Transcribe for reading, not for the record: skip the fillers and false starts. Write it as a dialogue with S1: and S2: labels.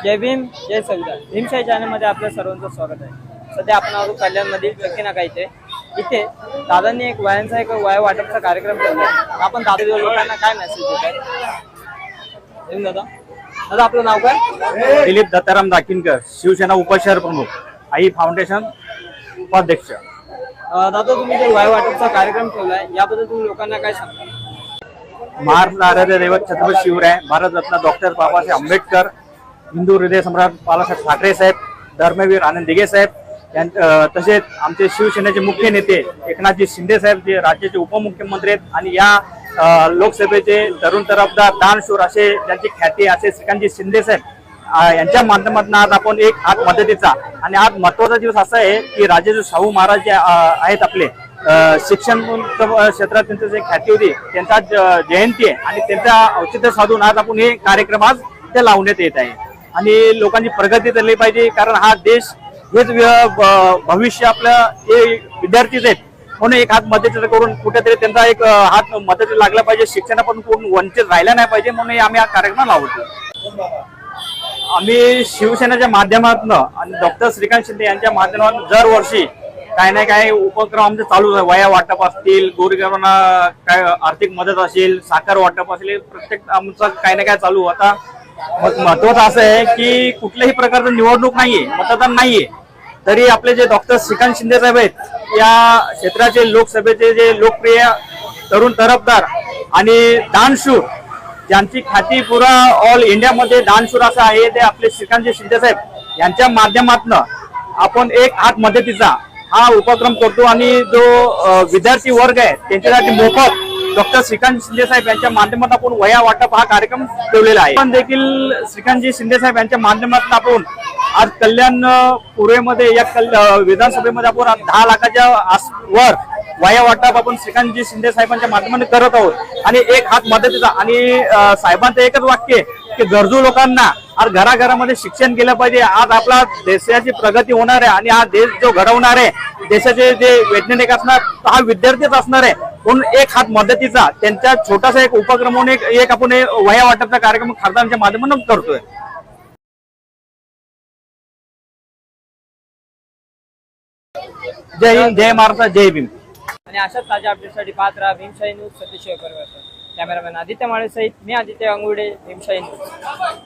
S1: जय भीम जय संविधान भीमशाही चॅनलमध्ये आपल्या सर्वांचं स्वागत आहे। सध्या आपण आहोत कल्याणमधील चक्की नाका इथे दादांनी एक वया वाटपचा कार्यक्रम केला। आपण दादा लोकांना काय मेसेज देत दादा? दादा आपलं नाव काय?
S2: दिलीप दत्ताराम दाखिनकर, शिवसेना उपशहर प्रमुख, आई फाउंडेशन उपाध्यक्ष।
S1: दादा तुम्ही जो वया वाटपचा कार्यक्रम ठेवलाय याबद्दल तुम्ही लोकांना काय सांगता?
S2: महाराष्ट्र आराध्य दैवत छत्रपती शिवराय, भारतरत्न डॉक्टर बाबासाहेब आंबेडकर, हिंदू हृदय सम्राट बाळासाहेब ठाकरे साहेब, धर्मवीर आनंद दिघे साहेब, तसेच आमचे शिवसेनेचे मुख्य नेते एकनाथजी शिंदे साहेब जे राज्याचे उपमुख्यमंत्री आहेत आणि या लोकसभेचे तरुण तरफदार दानशूर असे ज्यांची ख्याती असे श्रीकांतजी शिंदे साहेब यांच्या माध्यमातून आज आपण एक हात मदतीचा आणि आज महत्वाचा दिवस असा आहे की राजेंद्र शाहू महाराज जे आहेत आपले शिक्षण क्षेत्रात त्यांची जे ख्याती होती त्यांचा जयंती आहे आणि त्यांचा औचित्य साधून आज आपण हे कार्यक्रम आज ते लावण्यात येत आहे आणि लोकांची प्रगती झाली पाहिजे कारण हा देश हेच भविष्य आपलं हे विद्यार्थीच आहेत म्हणून एक हात मदतीचा करून कुठेतरी त्यांचा एक हात मदतीला लागला पाहिजे शिक्षणापासून कोण वंचित राहिला नाही पाहिजे म्हणून आम्ही हा कार्यक्रम लावतो। आम्ही शिवसेनेच्या माध्यमातून आणि डॉक्टर श्रीकांत शिंदे यांच्या माध्यमातून दरवर्षी काही ना काही उपक्रम आमचे चालू आहे। वया वाटप असतील, गोरगरिबांना काय आर्थिक मदत असेल, साखर वाटप असेल, प्रत्येक आमचं काही ना काय चालू। आता महत्वाचं असं आहे की कुठल्याही प्रकारचं निवडणूक नाहीये, मतदान नाहीये, तरी आपले जे डॉक्टर श्रीकांत शिंदे साहेब आहेत या क्षेत्राचे लोकसभेचे जे लोकप्रिय तरुण तरफदार आणि दानशूर ज्यांची ख्याती पुरा ऑल इंडियामध्ये दानशूर असं आहे ते आपले श्रीकांतजी शिंदे साहेब यांच्या माध्यमातून आपण एक हात मदतीचा हा उपक्रम करतो आणि जो विद्यार्थी वर्ग आहे त्यांच्यासाठी मोफत डॉक्टर श्रीकांत शिंदे साहेब यांच्या माध्यमातून आपण वया वाटप हा कार्यक्रम ठेवलेला आहे। पण देखील श्रीकांतजी शिंदे साहेब यांच्या माध्यमातून आपण आज कल्याण पूर्वेमध्ये या विधानसभेमध्ये आपण 10 लाखाच्या वर वया वाटप आपण श्रीकांतजी शिंदे साहेबांच्या माध्यमातून करत आहोत आणि एक हात मदतीचा आणि साहेबांचं एकच वाक्य की गरजू लोकांना आज घराघरामध्ये शिक्षण केलं पाहिजे। आज आपला देशाची प्रगती होणार आहे आणि हा देश जो घडवणार आहे देशाचे जे वैज्ञानिक असणार हा विद्यार्थीच असणार आहे म्हणून एक हात मदतीचा त्यांच्या छोटासा एक उपक्रम म्हणून एक आपण वया वाटपचा कार्यक्रम खासदारांच्या माध्यमातून करतोय। जय हिंद, जय महाराष्ट्र, जय भीम।
S1: आणि अशाच ताज्या अपडेटसाठी पाहत राहा भीमशाही न्यूज सतीश कॅमेरामॅन आदित्य माळे सहित मी आदित्य अंगुडे, भीमशाही न्यूज।